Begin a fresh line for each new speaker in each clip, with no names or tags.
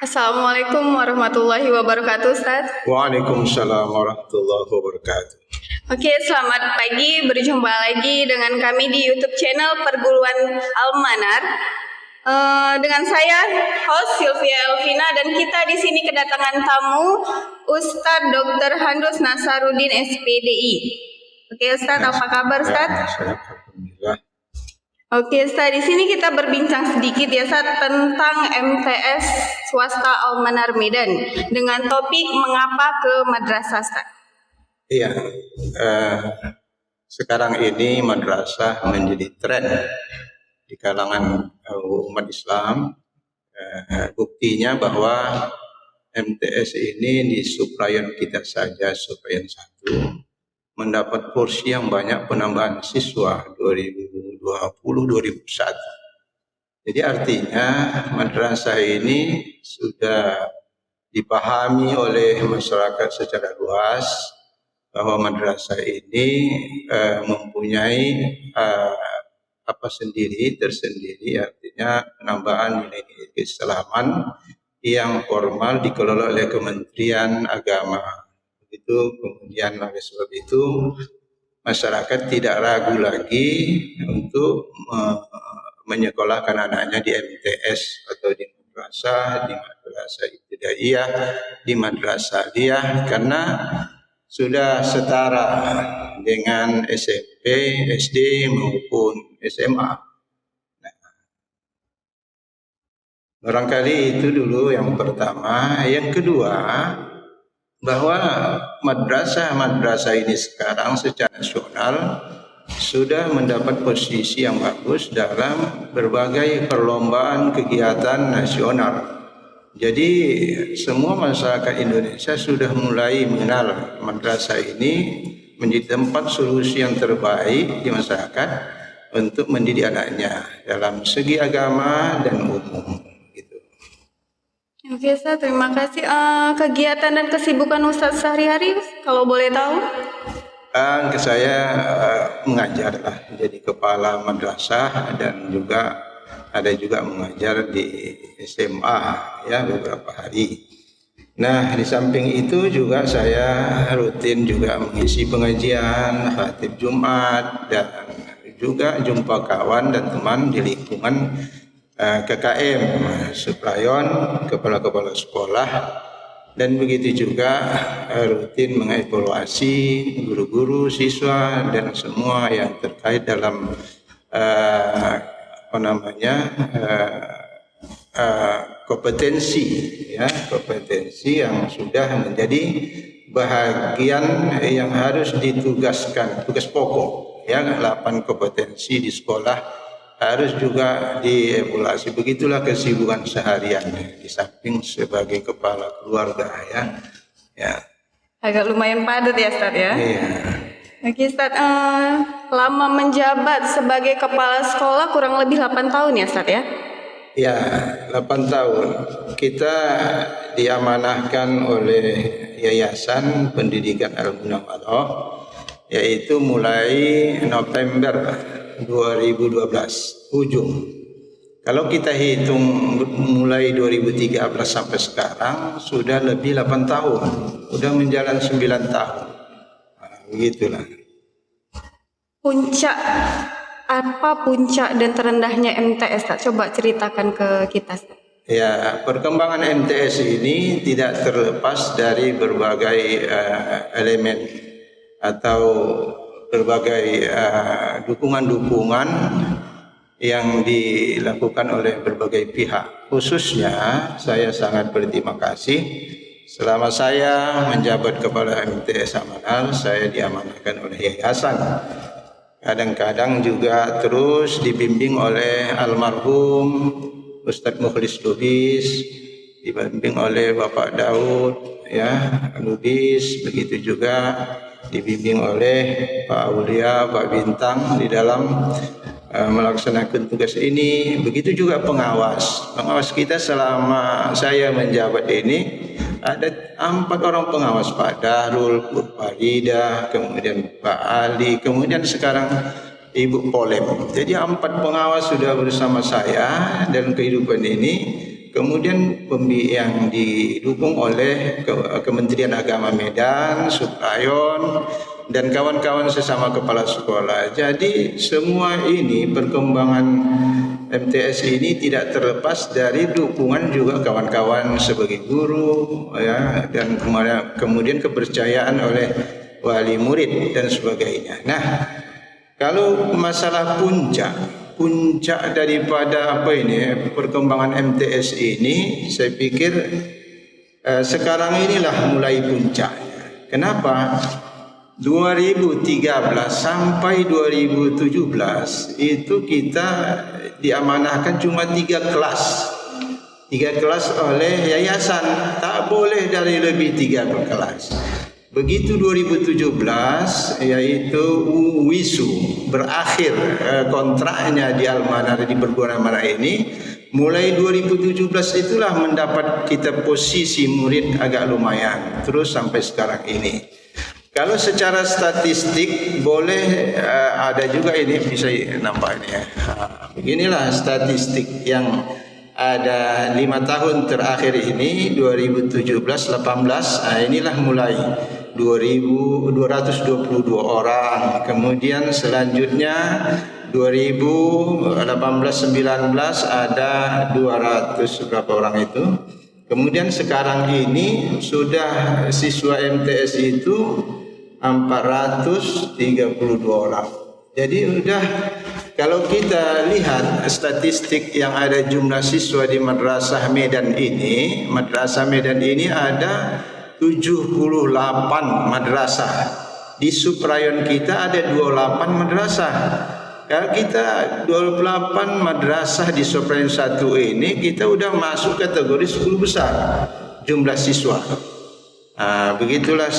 Assalamualaikum warahmatullahi wabarakatuh, Ustaz.
Waalaikumsalam warahmatullahi wabarakatuh.
Oke, selamat pagi. Berjumpa lagi dengan kami di YouTube channel Perguruan Al-Manar. Dengan saya, host Sylvia Elvina, dan kita di sini kedatangan tamu Ustadz Dr. Handus Nasaruddin SPDI. Oke, Ustadz, apa kabar, Ustadz?
Alhamdulillah.
Oke, Ustaz, di sini kita berbincang sedikit ya, Ustaz, tentang MTS Swasta Al-Manar Medan dengan topik mengapa ke madrasah, Ustaz.
Iya, sekarang ini madrasah menjadi tren di kalangan umat Islam. Buktinya bahwa MTS ini di Suprayon kita saja, Suprayon 1, mendapat porsi yang banyak penambahan siswa 2020-2021. Jadi artinya madrasah ini sudah dipahami oleh masyarakat secara luas bahwa madrasah ini mempunyai tersendiri, artinya penambahan nilai-nilai keislaman yang formal dikelola oleh Kementerian Agama. Itu kemudian oleh sebab itu masyarakat tidak ragu lagi untuk menyekolahkan anaknya di MTS atau di madrasah ibtidaiyah, di madrasah aliyah, karena sudah setara dengan SMP, SD maupun SMA. Nah, barangkali itu dulu yang pertama. Yang kedua, bahwa madrasah ini sekarang secara nasional sudah mendapat posisi yang bagus dalam berbagai perlombaan kegiatan nasional. Jadi semua masyarakat Indonesia sudah mulai mengenal madrasah ini menjadi tempat solusi yang terbaik di masyarakat untuk mendidik anaknya dalam segi agama dan umum.
Oke, Ustaz, terima kasih. Kegiatan dan kesibukan Ustaz sehari-hari, kalau boleh tahu?
Saya mengajar lah, jadi kepala madrasah, dan juga ada mengajar di SMA ya beberapa hari. Nah, di samping itu juga saya rutin juga mengisi pengajian, khatib Jumat, dan juga jumpa kawan dan teman di lingkungan KKM Suprayon, kepala-kepala sekolah, dan begitu juga rutin mengevaluasi guru-guru, siswa, dan semua yang terkait dalam kompetensi yang sudah menjadi bahagian yang harus ditugaskan, tugas pokok ya, 8 kompetensi di sekolah harus juga dievaluasi. Begitulah kesibukan seharian di samping sebagai kepala keluarga ya.
Agak lumayan padat ya, Ustaz ya.
Iya.
Oke, Ustaz, lama menjabat sebagai kepala sekolah kurang lebih 8 tahun ya, Ustaz ya?
Ya, 8 tahun. Kita diamanahkan oleh Yayasan Pendidikan Al-Munawwarah, yaitu mulai November 2012 ujung. Kalau kita hitung mulai 2013 sampai sekarang sudah lebih 8 tahun, sudah menjalan 9 tahun. Begitulah.
Apa puncak dan terendahnya MTS, Ustaz? Coba ceritakan ke kita, Ustaz.
Ya, perkembangan MTS ini tidak terlepas dari berbagai elemen atau berbagai dukungan-dukungan yang dilakukan oleh berbagai pihak. Khususnya saya sangat berterima kasih selama saya menjabat kepala MTS Al-Manar, saya diamanahkan oleh yayasan. Kadang-kadang juga terus dibimbing oleh almarhum Ustadz Mukhlis Lubis, dibimbing oleh Bapak Daud Lubis, begitu juga dibimbing oleh Pak Aulia, Pak Bintang di dalam melaksanakan tugas ini. Begitu juga pengawas kita selama saya menjabat ini, ada 4 orang pengawas, Pak Darul, Bu Farida, kemudian Pak Ali, kemudian sekarang Ibu Polem. Jadi 4 pengawas sudah bersama saya dalam kehidupan ini kemudian yang didukung oleh Kementerian Agama Medan, Suprayon, dan kawan-kawan sesama kepala sekolah. Jadi semua ini perkembangan MTS ini tidak terlepas dari dukungan juga kawan-kawan sebagai guru, ya, dan kemudian kepercayaan oleh wali murid dan sebagainya. Nah, kalau masalah puncak daripada perkembangan MTS ini, saya pikir sekarang inilah mulai puncaknya. Kenapa? 2013 sampai 2017 itu kita diamanahkan cuma 3 kelas. 3 kelas oleh yayasan, tak boleh dari lebih 3 kelas. Begitu 2017, yaitu WISU berakhir kontraknya di Al-Manar di perguruan Al-Manar ini, mulai 2017 itulah mendapat kita posisi murid agak lumayan, terus sampai sekarang ini. Kalau secara statistik boleh ada juga ini bisa nampak ini ya. Beginilah statistik yang ada 5 tahun terakhir ini 2017-18. Inilah mulai 222 orang. Kemudian selanjutnya 2018-19 ada 200 berapa orang itu. Kemudian sekarang ini sudah siswa MTS itu 432 orang. Jadi udah, kalau kita lihat statistik yang ada jumlah siswa di Madrasah Medan ini ada 78 madrasah. Di Suprayon kita ada 28 madrasah. Kalau kita 28 madrasah di Suprayon 1 ini, kita udah masuk kategori 10 besar jumlah siswa. Begitulah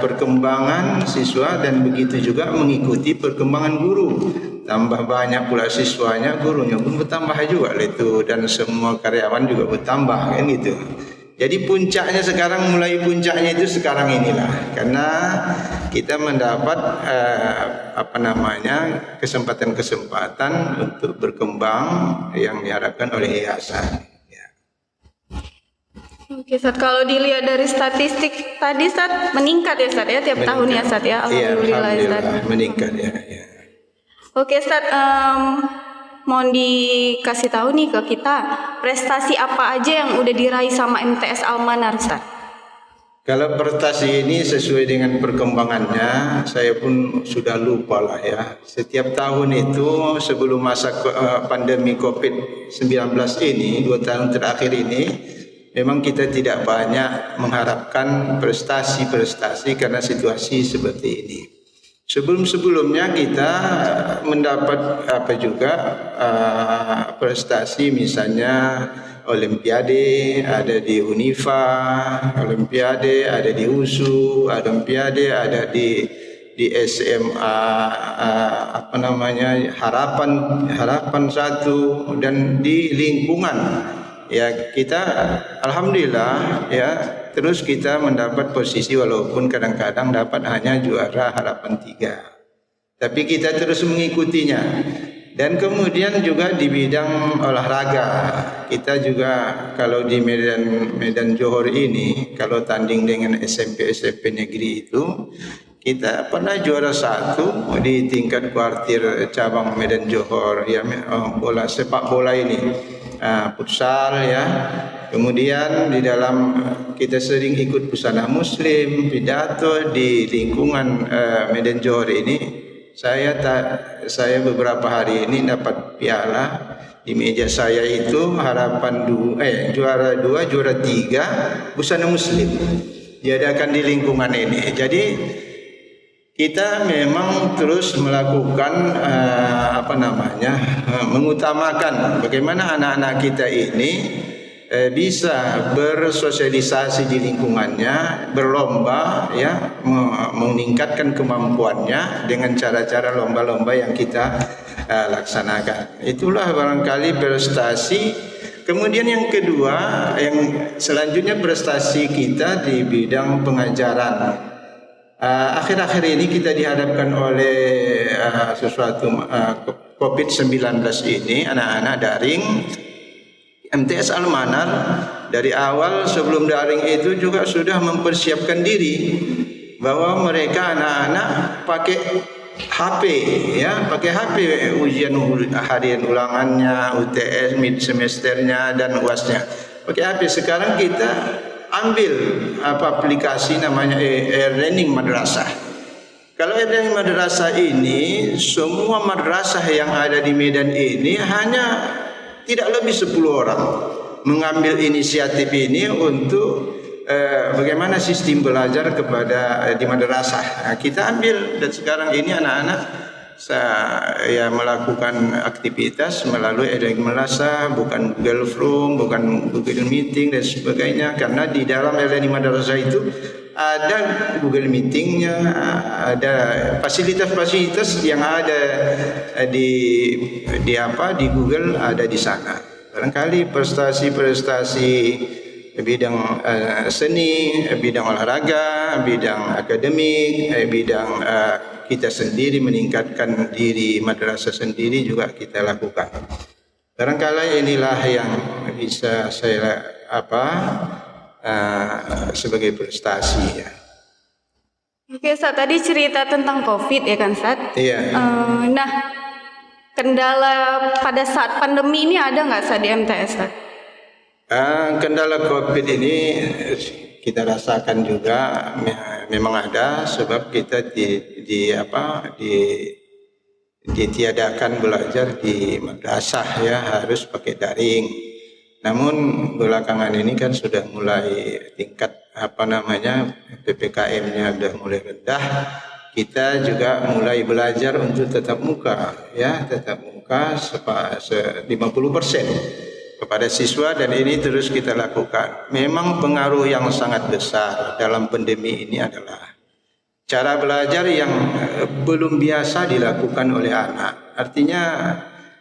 perkembangan siswa, dan begitu juga mengikuti perkembangan guru. Tambah banyak pula siswanya, gurunya pun bertambah juga itu, dan semua karyawan juga bertambah, kan gitu. Jadi puncaknya sekarang, mulai puncaknya itu sekarang inilah, karena kita mendapat kesempatan untuk berkembang yang diharapkan oleh yayasan.
Oke, Ustaz, kalau dilihat dari statistik tadi, Ustaz, meningkat ya, Ustaz, ya, tiap tahun ya, Ustaz, ya. Alhamdulillah, Ustaz.
Meningkat ya.
Oke, Ustaz, mohon dikasih tahu nih ke kita, prestasi apa aja yang udah diraih sama MTS Al-Manar, Ustaz?
Kalau prestasi ini sesuai dengan perkembangannya, saya pun sudah lupa lah ya. Setiap tahun itu sebelum masa pandemi COVID-19 ini, 2 tahun terakhir ini, memang kita tidak banyak mengharapkan prestasi-prestasi karena situasi seperti ini. Sebelum-sebelumnya kita mendapat prestasi, misalnya Olimpiade ada di Unifa, Olimpiade ada di USU, Olimpiade ada di SMA Harapan 1, dan di lingkungan. Ya, kita alhamdulillah ya, terus kita mendapat posisi, walaupun kadang-kadang dapat hanya juara Harapan 3. Tapi kita terus mengikutinya. Dan kemudian juga di bidang olahraga, kita juga kalau di Medan Johor ini, kalau tanding dengan SMP negeri itu, kita pernah juara 1 di tingkat kuartir cabang Medan Johor ya, sepak bola ini. Futsal ya. Kemudian di dalam kita sering ikut Pusana Muslim, pidato di lingkungan Medan Johor ini. Saya beberapa hari ini dapat piala. Di meja saya itu juara 2, juara 3 Busana Muslim diadakan di lingkungan ini. Jadi kita memang terus melakukan mengutamakan bagaimana anak-anak kita ini bisa bersosialisasi di lingkungannya, berlomba ya, meningkatkan kemampuannya dengan cara-cara lomba-lomba yang kita laksanakan. Itulah barangkali prestasi. Kemudian yang kedua, yang selanjutnya prestasi kita di bidang pengajaran. Akhir-akhir ini kita dihadapkan oleh COVID-19 ini, anak-anak daring. MTS Al-Manar dari awal sebelum daring itu juga sudah mempersiapkan diri bahwa mereka anak-anak pakai HP, ya, pakai HP ujian harian ulangannya, UTS mid semesternya dan UASnya. Pakai HP. Sekarang kita ambil aplikasi namanya e-learning madrasah. Kalau e-learning madrasah ini, semua madrasah yang ada di Medan ini hanya tidak lebih 10 orang mengambil inisiatif ini untuk bagaimana sistem belajar kepada di madrasah. Nah, kita ambil dan sekarang ini anak-anak ya melakukan aktivitas melalui e-learning madrasah, bukan Google Form, bukan Google Meeting dan sebagainya, karena di dalam e-learning madrasah itu ada Google Meetingnya, ada fasilitas-fasilitas yang ada di Google ada di sana. Barangkali prestasi-prestasi bidang seni, bidang olahraga, bidang akademik, bidang kita sendiri meningkatkan diri madrasah sendiri juga kita lakukan. Barangkali inilah yang bisa saya sebagai prestasi, ya.
Oke, Ustaz, tadi cerita tentang COVID ya kan, Ustaz?
Iya.
Nah, kendala pada saat pandemi ini ada nggak, Ustaz, di MTS, Ustaz?
Kendala COVID ini kita rasakan juga memang ada, sebab kita ditiadakan belajar di madrasah, ya, harus pakai daring. Namun belakangan ini kan sudah mulai tingkat PPKM-nya sudah mulai rendah. Kita juga mulai belajar untuk tatap muka, ya, tatap muka 50% kepada siswa, dan ini terus kita lakukan. Memang pengaruh yang sangat besar dalam pandemi ini adalah cara belajar yang belum biasa dilakukan oleh anak. Artinya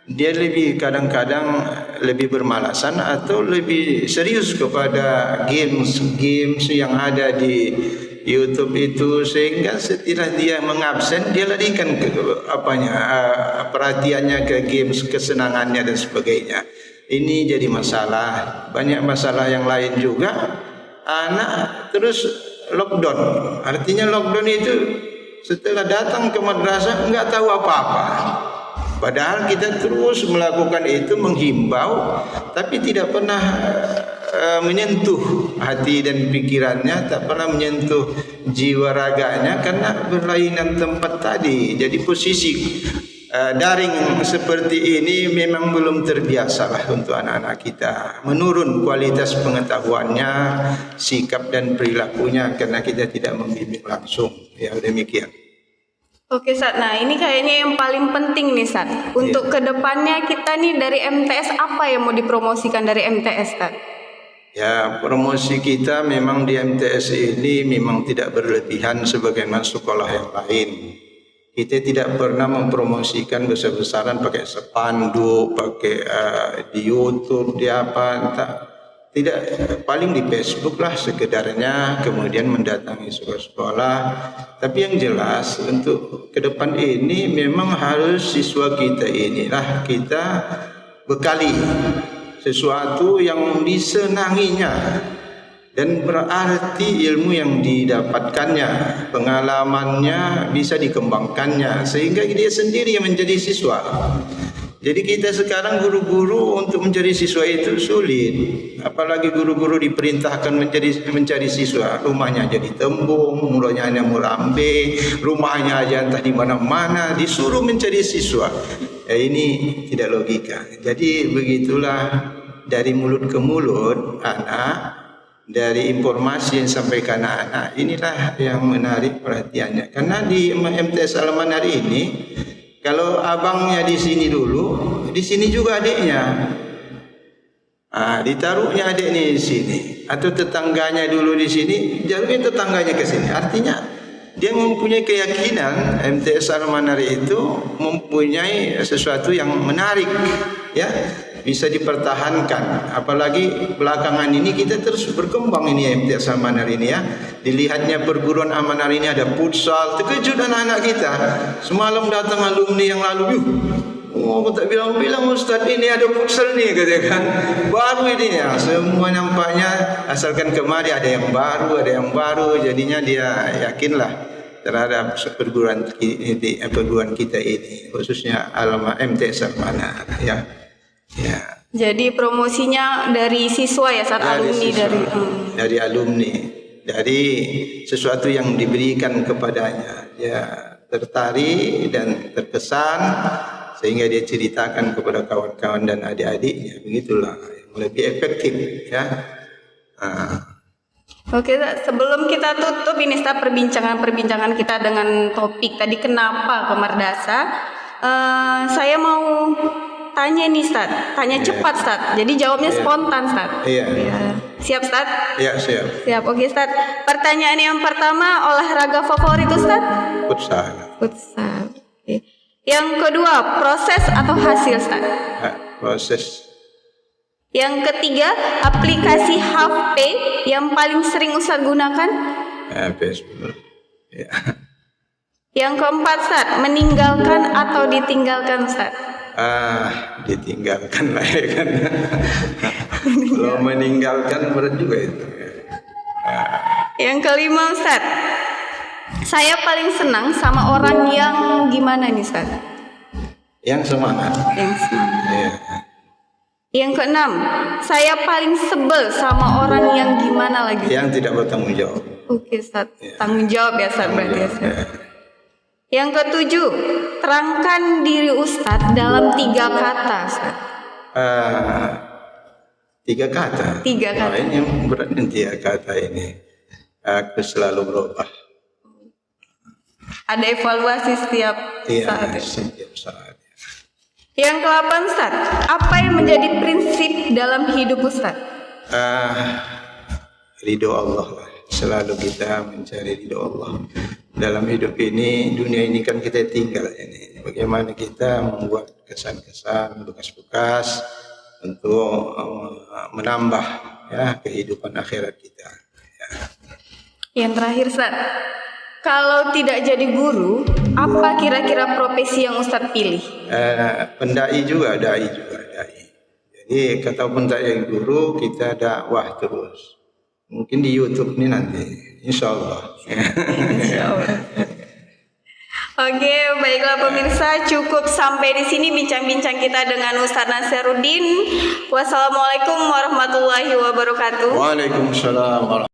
dia kadang-kadang lebih bermalasan atau lebih serius kepada games yang ada di YouTube itu, sehingga setelah dia mengabsen dia larikan ke perhatiannya ke games, kesenangannya dan sebagainya. Ini jadi masalah. Banyak masalah yang lain juga. Anak terus lockdown. Artinya lockdown itu setelah datang ke madrasah enggak tahu apa-apa. Padahal kita terus melakukan itu, menghimbau, tapi tidak pernah menyentuh hati dan pikirannya, tak pernah menyentuh jiwa raganya karena berlainan tempat tadi. Jadi posisi daring seperti ini memang belum terbiasalah untuk anak-anak kita. Menurun kualitas pengetahuannya, sikap dan perilakunya karena kita tidak membimbing langsung. Ya, demikian.
Oke, Ustaz. Nah, ini kayaknya yang paling penting nih, Ustaz. Untuk kedepannya kita nih dari MTS, apa yang mau dipromosikan dari MTS, Ustaz?
Ya, promosi kita memang di MTS ini memang tidak berlebihan sebagaimana sekolah yang lain. Kita tidak pernah mempromosikan besar-besaran pakai spanduk, pakai di YouTube, di apa, tidak, paling di Facebook lah sekedarnya, kemudian mendatangi sekolah-sekolah. Tapi yang jelas untuk ke depan ini memang harus siswa kita inilah kita bekali sesuatu yang disenanginya dan berarti ilmu yang didapatkannya, pengalamannya bisa dikembangkannya, sehingga dia sendiri yang menjadi siswa. Jadi kita sekarang guru-guru untuk mencari siswa itu sulit. Apalagi guru-guru diperintahkan mencari siswa, rumahnya jadi tembung, mulanya hanya murambe, rumahnya aja entah di mana-mana, disuruh mencari siswa. Ini tidak logika. Jadi begitulah, dari mulut ke mulut anak, dari informasi yang disampaikan anak, inilah yang menarik perhatiannya. Karena di MTS Al-Manar ini, kalau abangnya di sini dulu, di sini juga adiknya. Ditaruhnya adiknya di sini, atau tetangganya dulu di sini, jalurnya tetangganya ke sini. Artinya dia mempunyai keyakinan MTS Al-Manar itu mempunyai sesuatu yang menarik, ya, bisa dipertahankan. Apalagi belakangan ini kita terus berkembang ini MTS Al-Manar ini, ya. Dilihatnya perguruan Al-Manar ini ada futsal, terkejut anak-anak kita. Semalam datang alumni yang lalu, Oh, tak bilang-bilang Ustaz ini ada futsal nih, katakan. Baru ini ya, semua nampaknya asalkan kemari ada yang baru, jadinya dia yakinlah terhadap perguruan kita ini, khususnya MTS Al-Manar, ya. Ya.
Jadi promosinya dari siswa ya, saat alumni
dari alumni, dari sesuatu yang diberikan kepadanya, dia tertarik dan terkesan sehingga dia ceritakan kepada kawan-kawan dan adik-adiknya, begitulah yang lebih efektif ya.
Oke, sebelum kita tutup ini Ustaz perbincangan kita dengan topik tadi kenapa ke Mardasa, saya mau tanya nih Ustaz, tanya cepat Ustaz. Jadi jawabnya spontan Ustaz.
Iya.
Siap Ustaz?
Iya, siap.
Siap. Oke Ustaz. Pertanyaan yang pertama, olahraga favorit Ustaz?
Futsal.
Oke. Yang kedua, proses atau hasil Ustaz?
Proses.
Yang ketiga, aplikasi HP yang paling sering Ustaz gunakan?
Facebook. Ya.
Yang keempat Ustaz, meninggalkan atau ditinggalkan Ustaz?
Ditinggalkan lah ya kan. Kalau meninggalkan berat juga itu.
Yang kelima Ustaz, saya paling senang sama orang yang gimana nih Ustaz?
Yang semangat. Ya.
Yang keenam, saya paling sebel sama orang yang gimana lagi?
Yang tidak bertanggung jawab.
Oke Ustaz, tanggung jawab ya Ustaz berarti ya Ustaz. Yang ketujuh, terangkan diri Ustaz dalam 3 kata Ustaz.
3 kata.
3 kata.
Ini yang berat 3 kata ini. Aku selalu berubah.
Ada evaluasi setiap saat.
Setiap saat.
Yang ke-8 Ustaz, apa yang menjadi prinsip dalam hidup Ustaz?
Ridho Allah lah. Selalu kita mencari ridho Allah. Dalam hidup ini, dunia ini kan kita tinggal ini. Bagaimana kita membuat kesan-kesan, bekas-bekas untuk menambah ya kehidupan akhirat kita. Ya.
Yang terakhir Ustaz, kalau tidak jadi guru, apa kira-kira profesi yang Ustaz pilih?
Pendai juga, dai. Jadi kataupun tak jadi guru, kita dakwah terus. Mungkin di YouTube ini nanti, insya Allah.
Oke, baiklah pemirsa, cukup sampai di sini bincang-bincang kita dengan Ustaz Nasaruddin. Wassalamualaikum warahmatullahi wabarakatuh.
Waalaikumsalam.